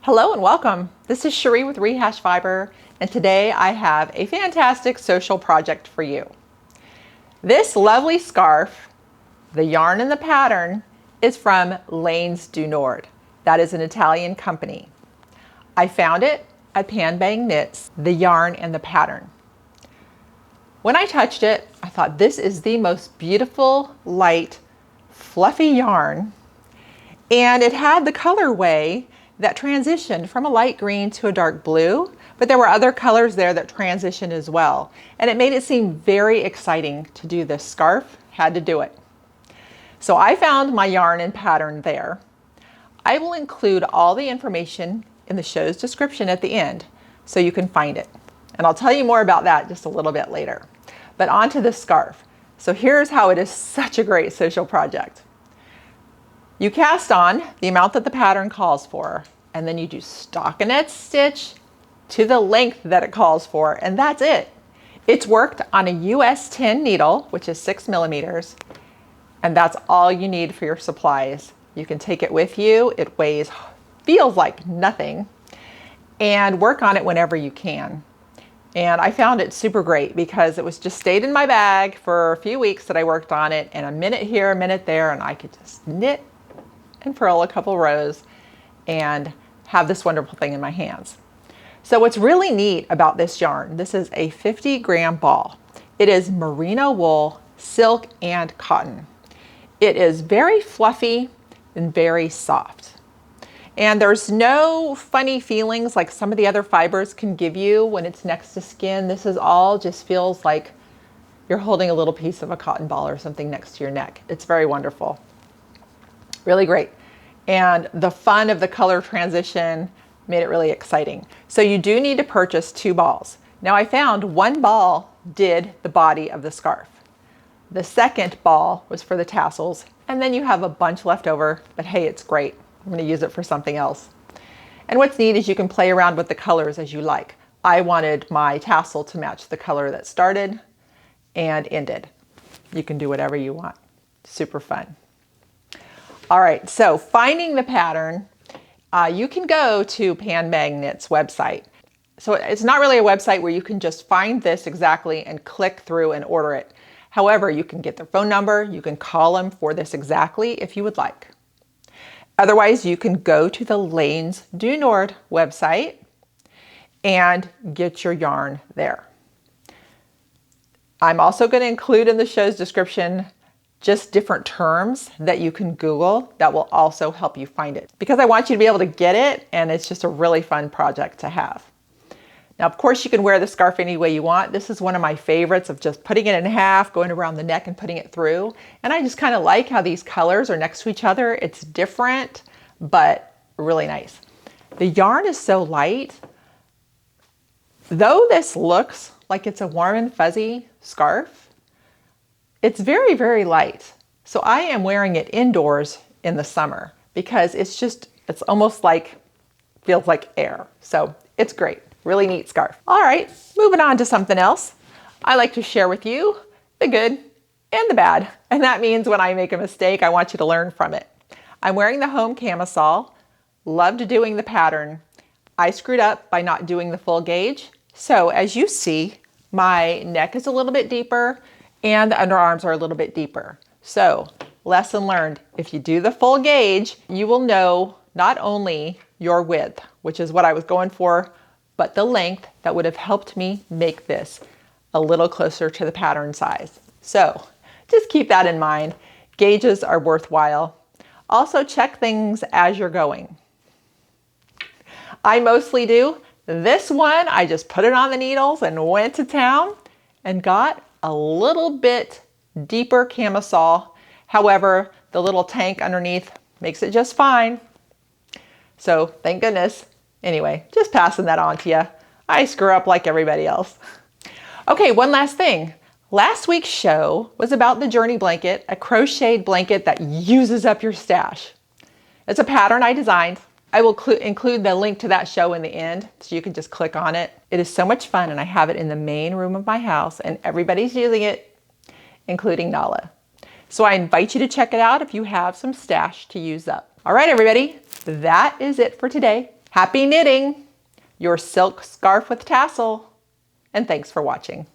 Hello and welcome. This is Cherie with Rehash Fiber, and today I have a fantastic social project for you. This lovely scarf, the yarn and the pattern, is from Laines du Nord. That is an Italian company. I found it at Pan Bang Knits, the yarn and the pattern. When I touched it, I thought this is the most beautiful, light, fluffy yarn, and it had the colorway that transitioned from a light green to a dark blue, but there were other colors there that transitioned as well. And it made it seem very exciting to do this scarf. Had to do it. So I found my yarn and pattern there. I will include all the information in the show's description at the end so you can find it. And I'll tell you more about that just a little bit later. But on to the scarf. So here's how it is such a great social project. You cast on the amount that the pattern calls for, and then you do stockinette stitch to the length that it calls for, and that's it. It's worked on a US 10 needle, which is 6 millimeters, and that's all you need for your supplies. You can take it with you. It feels like nothing, and work on it whenever you can. And I found it super great because it was just stayed in my bag for a few weeks that I worked on it, and a minute here, a minute there, and I could just knit and furl a couple rows and have this wonderful thing in my hands. So what's really neat about this yarn, this is a 50-gram ball. It is merino wool, silk, and cotton. It is very fluffy and very soft. And there's no funny feelings like some of the other fibers can give you when it's next to skin. This is all just feels like you're holding a little piece of a cotton ball or something next to your neck. It's very wonderful. Really great. And the fun of the color transition made it really exciting. So you do need to purchase 2 balls. Now I found 1 ball did the body of the scarf. The second ball was for the tassels, and then you have a bunch left over, but hey, it's great. I'm going to use it for something else. And what's neat is you can play around with the colors as you like. I wanted my tassel to match the color that started and ended. You can do whatever you want. Super fun. All right, so finding the pattern, you can go to Pan Bang Knits website. So it's not really a website where you can just find this exactly and click through and order it. However, you can get their phone number, you can call them for this exactly if you would like. Otherwise, you can go to the Laines du Nord website and get your yarn there. I'm also going to include in the show's description just different terms that you can Google that will also help you find it, because I want you to be able to get it, and it's just a really fun project to have. Now, of course, you can wear the scarf any way you want. This is one of my favorites of just putting it in half, going around the neck and putting it through. And I just kind of like how these colors are next to each other. It's different, but really nice. The yarn is so light. Though this looks like it's a warm and fuzzy scarf, it's very, very light. So I am wearing it indoors in the summer because it's almost like, feels like air. So it's great. Really neat scarf. All right, moving on to something else. I like to share with you the good and the bad. And that means when I make a mistake, I want you to learn from it. I'm wearing the home camisole, loved doing the pattern. I screwed up by not doing the full gauge. So as you see, my neck is a little bit deeper and the underarms are a little bit deeper. So lesson learned, if you do the full gauge, you will know not only your width, which is what I was going for, but the length that would have helped me make this a little closer to the pattern size. So just keep that in mind. Gauges are worthwhile. Also check things as you're going. I mostly do. This one, I just put it on the needles and went to town and got a little bit deeper camisole. However, the little tank underneath makes it just fine. So thank goodness. Anyway, just passing that on to you. I screw up like everybody else. Okay, one last thing. Last week's show was about the Journey blanket, a crocheted blanket that uses up your stash. It's a pattern I designed. I will include the link to that show in the end, so you can just click on it. It is so much fun, and I have it in the main room of my house, and everybody's using it, including Nala. So I invite you to check it out if you have some stash to use up. All right, everybody, that is it for today. Happy knitting! Your silk scarf with tassel, and thanks for watching.